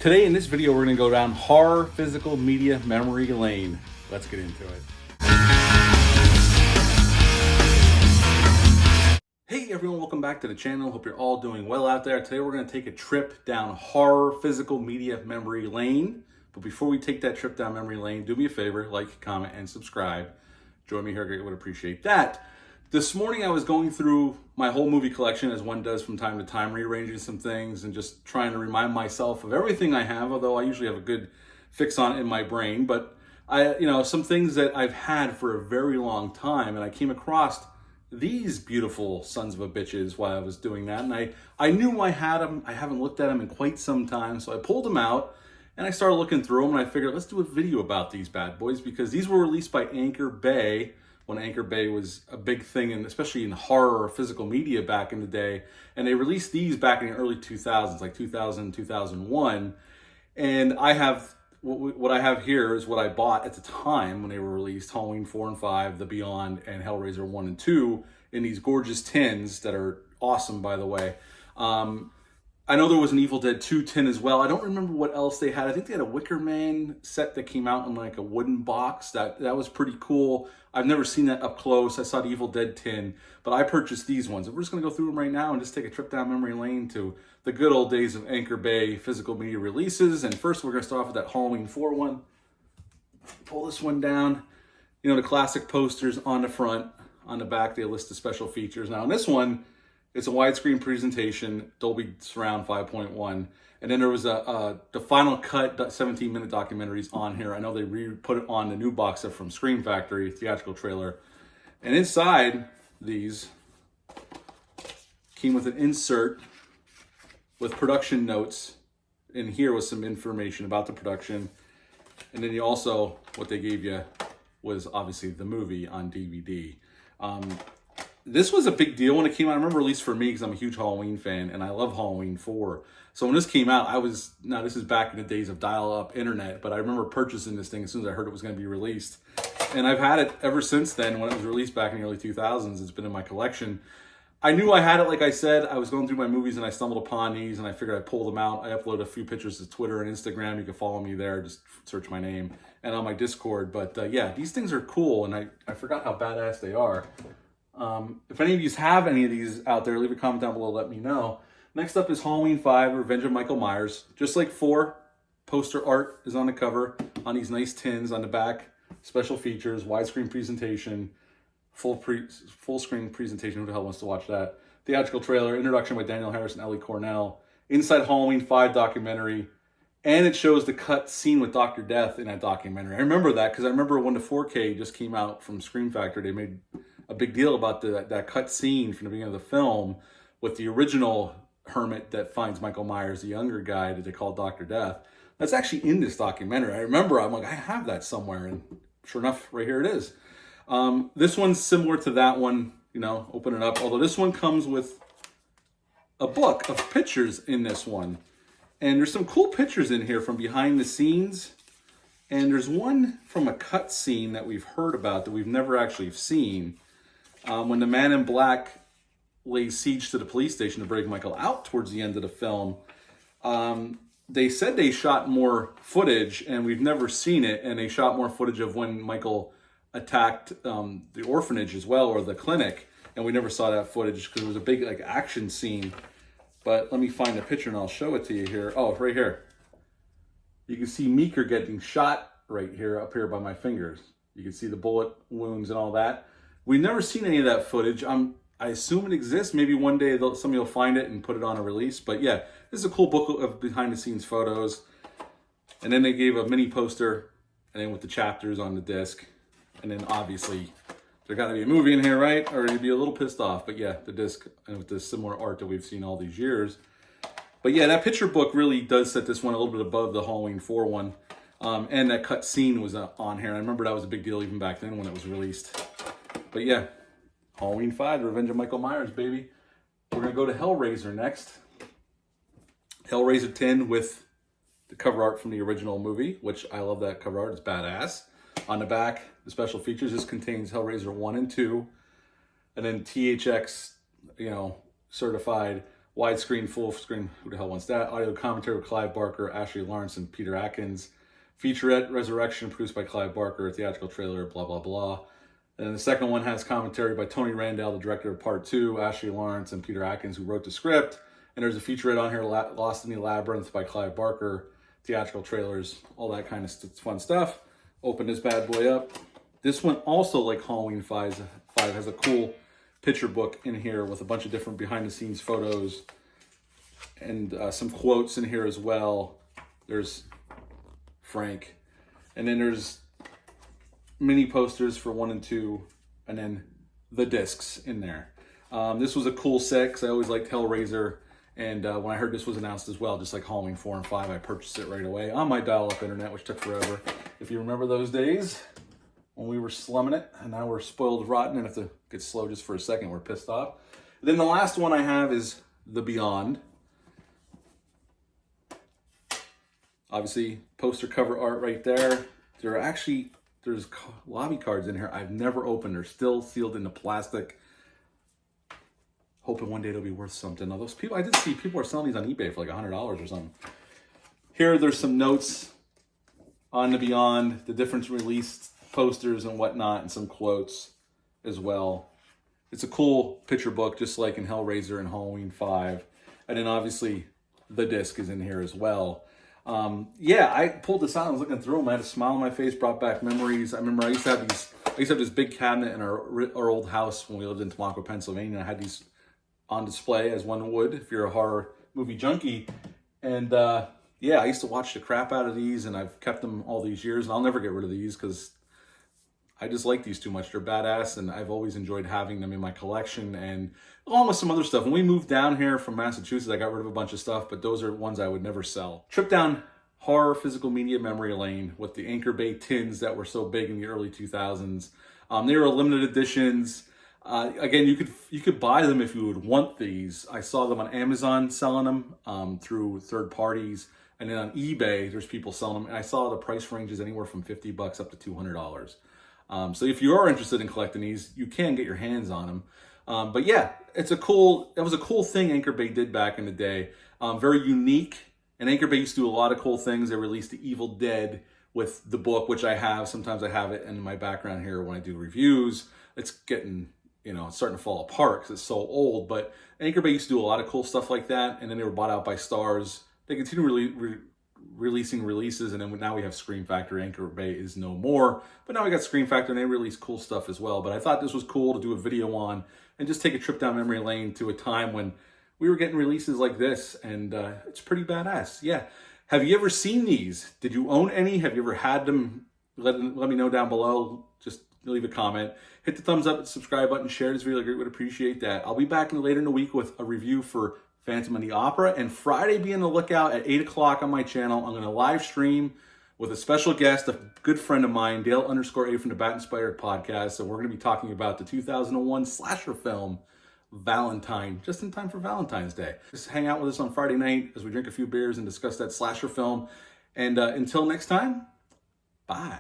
Today in this video, we're gonna go down horror physical media memory lane. Let's get into it. Hey everyone, welcome back to the channel. Hope you're all doing well out there. Today we're gonna take a trip down horror physical media memory lane. But before we take that trip down memory lane, do me a favor, like, comment, and subscribe. Join me here, I would appreciate that. This morning I was going through my whole movie collection, as one does from time to time, rearranging some things and just trying to remind myself of everything I have, although I usually have a good fix on it in my brain. But some things that I've had for a very long time, and I came across these beautiful sons of a bitches while I was doing that. And I knew I had them. I haven't looked at them in quite some time, so I pulled them out and I started looking through them, and I figured, let's do a video about these bad boys, because these were released by Anchor Bay, when Anchor Bay was a big thing, and especially in horror or physical media back in the day. And they released these back in the early 2000s, like 2000, 2001. And I have, what I have here is what I bought at the time when they were released: Halloween 4 and 5, The Beyond, and Hellraiser 1 and 2, in these gorgeous tins that are awesome, by the way. I know there was an Evil Dead 2 tin as well. I don't remember what else they had. I think they had a Wicker Man set that came out in like a wooden box. That was pretty cool. I've never seen that up close. I saw the Evil Dead tin, but I purchased these ones. And we're just gonna go through them right now and just take a trip down memory lane to the good old days of Anchor Bay physical media releases. And first we're gonna start off with that Halloween 4 one. Pull this one down. You know, the classic posters on the front. On the back, they list the special features. Now in this one, it's a widescreen presentation, Dolby Surround 5.1. And then there was the final cut 17-minute documentaries on here. I know they put it on the new box set from Scream Factory, theatrical trailer. And inside these came with an insert with production notes. And here was some information about the production. And then what they gave you was obviously the movie on DVD. This was a big deal when it came out. I remember, at least for me, because I'm a huge Halloween fan and I love Halloween 4. So when this came out, now this is back in the days of dial-up internet, but I remember purchasing this thing as soon as I heard it was going to be released. And I've had it ever since then. When it was released back in the early 2000s, it's been in my collection. I knew I had it, like I said. I was going through my movies and I stumbled upon these, and I figured I'd pull them out. I uploaded a few pictures to Twitter and Instagram. You can follow me there, just search my name, and on my Discord. But yeah, these things are cool, and I forgot how badass they are. If any of you have any of these out there, leave a comment down below, let me know. Next up is Halloween 5, Revenge of Michael Myers. Just like 4, poster art is on the cover, on these nice tins on the back. Special features, widescreen presentation, full screen presentation. Who the hell wants to watch that? Theatrical trailer, introduction by Daniel Harris and Ellie Cornell. Inside Halloween 5 documentary. And it shows the cut scene with Dr. Death in that documentary. I remember that because I remember when the 4K just came out from Scream Factory, they made a big deal about that cut scene from the beginning of the film with the original hermit that finds Michael Myers, the younger guy that they call Dr. Death. That's actually in this documentary. I remember, I'm like, I have that somewhere, and sure enough, right here it is. This one's similar to that one, open it up. Although this one comes with a book of pictures in this one. And there's some cool pictures in here from behind the scenes. And there's one from a cut scene that we've heard about that we've never actually seen. When the Man in Black lays siege to the police station to break Michael out towards the end of the film, they said they shot more footage, and we've never seen it. And they shot more footage of when Michael attacked the orphanage as well, or the clinic. And we never saw that footage because it was a big action scene. But let me find the picture and I'll show it to you here. Oh, right here. You can see Meeker getting shot right here, up here by my fingers. You can see the bullet wounds and all that. We've never seen any of that footage. I assume it exists. Maybe one day somebody will find it and put it on a release. But yeah, this is a cool book of behind the scenes photos. And then they gave a mini poster, and then with the chapters on the disc. And then obviously there got to be a movie in here, right? Or you'd be a little pissed off. But yeah, the disc, and with the similar art that we've seen all these years. But yeah, that picture book really does set this one a little bit above the Halloween 4 one. And that cut scene was on here. I remember that was a big deal even back then when it was released. But yeah, Halloween 5, Revenge of Michael Myers, baby. We're going to go to Hellraiser next. Hellraiser 10 with the cover art from the original movie, which I love that cover art. It's badass. On the back, the special features. This contains Hellraiser 1 and 2. And then THX, certified Widescreen, full screen, who the hell wants that? Audio commentary with Clive Barker, Ashley Lawrence, and Peter Atkins. Featurette, Resurrection, produced by Clive Barker, theatrical trailer, blah, blah, blah. And the second one has commentary by Tony Randall, the director of Part 2, Ashley Lawrence, and Peter Atkins, who wrote the script. And there's a featurette on here, Lost in the Labyrinth by Clive Barker, theatrical trailers, all that kind of fun stuff. Open this bad boy up. This one also, like Halloween 5, has a cool picture book in here with a bunch of different behind-the-scenes photos and some quotes in here as well. There's Frank. And then there's mini posters for 1 and 2, and then the discs in there. This was a cool set because I always liked Hellraiser, and when I heard this was announced as well, just like Halloween 4 and 5, I purchased it right away on my dial-up internet, which took forever. If you remember those days when we were slumming it, and now we're spoiled rotten, and if it gets slow just for a second, we're pissed off. Then the last one I have is The Beyond. Obviously, poster cover art right there. There's lobby cards in here I've never opened. They're still sealed into plastic. Hoping one day they'll be worth something. Now, those people, I did see people are selling these on eBay for like $100 or something. Here, there's some notes on The Beyond, the different released posters and whatnot, and some quotes as well. It's a cool picture book, just like in Hellraiser and Halloween 5. And then obviously the disc is in here as well. Yeah, I pulled this out. I was looking through them. I had a smile on my face, brought back memories. I remember I used to have this big cabinet in our old house when we lived in Tamaqua, Pennsylvania. I had these on display, as one would if you're a horror movie junkie. And yeah, I used to watch the crap out of these, and I've kept them all these years, and I'll never get rid of these because I just like these too much. They're badass, and I've always enjoyed having them in my collection, and along with some other stuff. When we moved down here from Massachusetts, I got rid of a bunch of stuff, but those are ones I would never sell. Trip down horror physical media memory lane with the Anchor Bay tins that were so big in the early 2000s. They were limited editions. Again, you could buy them if you would want these. I saw them on Amazon selling them through third parties, and then on eBay, there's people selling them. And I saw the price ranges anywhere from $50 up to $200. So if you are interested in collecting these, you can get your hands on them. But yeah, it was a cool thing Anchor Bay did back in the day. Very unique. And Anchor Bay used to do a lot of cool things. They released The Evil Dead with the book, which I have. Sometimes I have it in my background here when I do reviews. It's getting, it's starting to fall apart because it's so old. But Anchor Bay used to do a lot of cool stuff like that. And then they were bought out by Stars. They continue releasing releases, and then now we have Scream Factory. Anchor Bay is no more, but now we got Scream Factory, and they release cool stuff as well. But I thought this was cool to do a video on and just take a trip down memory lane to a time when we were getting releases like this, and it's pretty badass. Yeah. Have you ever seen these? Did you own any? Have you ever had them? Let me know down below. Just leave a comment. Hit the thumbs up, subscribe button, share this video. I would appreciate that. I'll be back later in the week with a review for Phantom of the Opera, and Friday be on the lookout at 8 o'clock on my channel. I'm going to live stream with a special guest, a good friend of mine, Dale_A from the Bat Inspired Podcast. So we're going to be talking about the 2001 slasher film, Valentine, just in time for Valentine's Day. Just hang out with us on Friday night as we drink a few beers and discuss that slasher film. And until next time, bye.